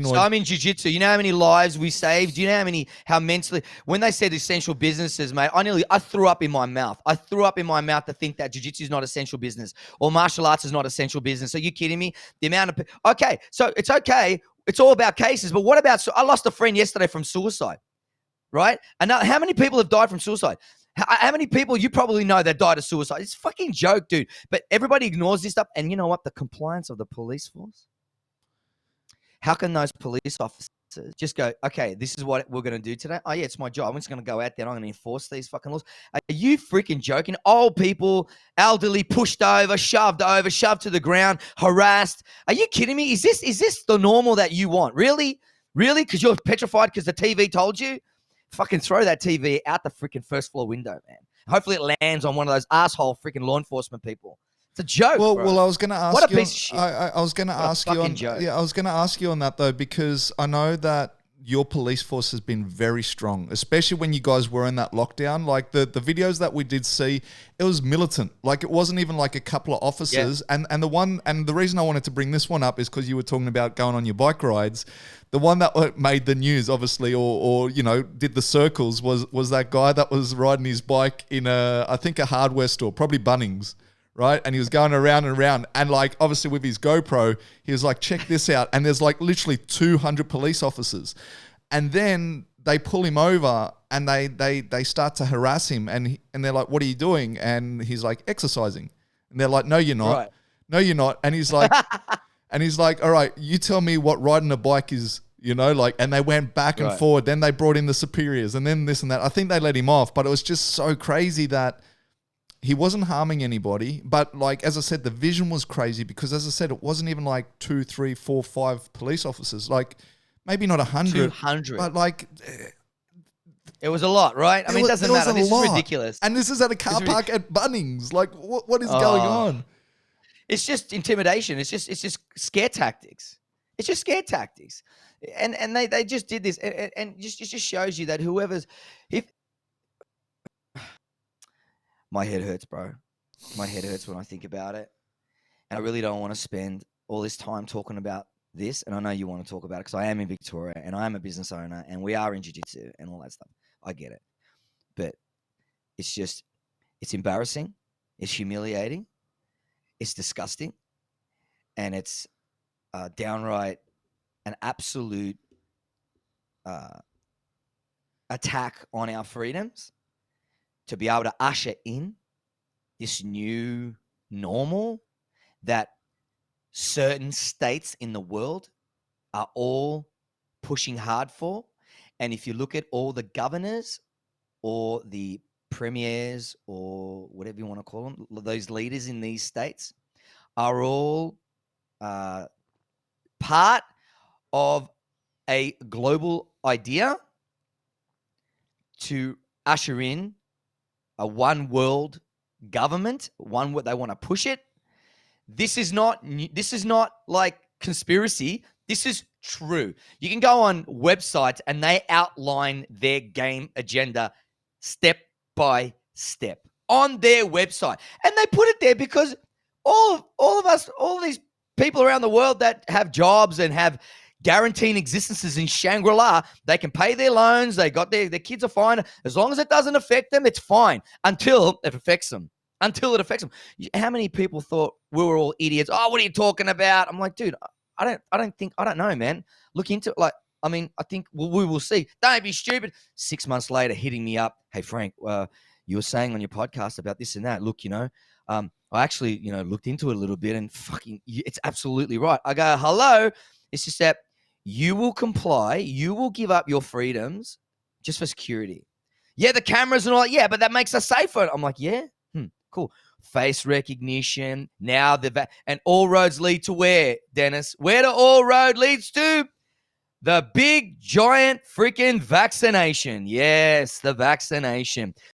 So I'm in jiu-jitsu. You know how many lives we saved? Do you know how mentally, when they said essential businesses, mate, I threw up in my mouth. I threw up in my mouth to think that jiu-jitsu is not essential business or martial arts is not essential business. Are you kidding me? The amount of, okay, so it's okay. It's all about cases, but what about, I lost a friend yesterday from suicide, right? And now, how many people have died from suicide? How many people you probably know that died of suicide? It's a fucking joke, dude. But everybody ignores this stuff. And you know what? The compliance of the police force. How can those police officers just go, okay, this is what we're going to do today? Oh, yeah, it's my job. I'm just going to go out there and I'm going to enforce these fucking laws. Are you freaking joking? Old people, elderly, pushed over, shoved to the ground, harassed. Are you kidding me? Is this the normal that you want? Really? Really? Because you're petrified because the TV told you? Fucking throw that TV out the freaking first floor window, man. Hopefully it lands on one of those asshole freaking law enforcement people. It's a joke. Well, I was going to ask what you. a piece of shit. I was going to ask you on. Joke. Yeah, I was going to ask you on that though, because I know that your police force has been very strong, especially when you guys were in that lockdown. Like the videos that we did see, it was militant. Like it wasn't even like a couple of officers. Yeah. And the reason I wanted to bring this one up is because you were talking about going on your bike rides. The one that made the news, obviously, or did the circles was that guy that was riding his bike in I think a hardware store, probably Bunnings. Right. And he was going around and around. And like, obviously with his GoPro, he was like, check this out. And there's like literally 200 police officers. And then they pull him over and they start to harass him. And they're like, what are you doing? And he's like, exercising. And they're like, no, you're not. Right. No, you're not. And he's like, all right, you tell me what riding a bike is, and they went back and forward. Then they brought in the superiors and then this and that. I think they let him off, but it was just so crazy that he wasn't harming anybody, but like, as I said, the vision was crazy because, as I said, it wasn't even like 2, 3, 4, 5 police officers, like maybe not 100, 200, but like it was a lot, right? I mean, it doesn't matter. This is ridiculous. And this is at a car park at Bunnings. Like, what is going on? It's just intimidation. It's just scare tactics. It's just scare tactics. And they just did this. And just shows you that my head hurts, bro. My head hurts when I think about it. And I really don't want to spend all this time talking about this. And I know you want to talk about it because I am in Victoria and I am a business owner and we are in jiu-jitsu and all that stuff. I get it. But it's embarrassing. It's humiliating. It's disgusting. And it's downright an absolute attack on our freedoms. To be able to usher in this new normal that certain states in the world are all pushing hard for. And if you look at all the governors or the premiers or whatever you want to call them, those leaders in these states are all part of a global idea to usher in a one world government, they want to push it. This is not like conspiracy. This is true. You can go on websites and they outline their game agenda step by step on their website. And they put it there because all of us, all of these people around the world that have jobs and have guaranteeing existences in Shangri-La, they can pay their loans. They got their kids are fine. As long as it doesn't affect them, it's fine until it affects them. How many people thought we were all idiots? Oh, what are you talking about? I'm like, dude, I don't know, man. Look into it. Like, I mean, I think we will see. Don't be stupid. 6 months later, hitting me up. Hey, Frank, you were saying on your podcast about this and that. Look, I actually, looked into it a little bit and fucking, it's absolutely right. I go, hello. It's just that you will comply. You will give up your freedoms just for security. Yeah, the cameras and all that. Yeah, but that makes us safer. I'm like, yeah, cool. Face recognition. Now and all roads lead to where, Dennis? Where do all road leads to? The big, giant freaking vaccination. Yes, the vaccination.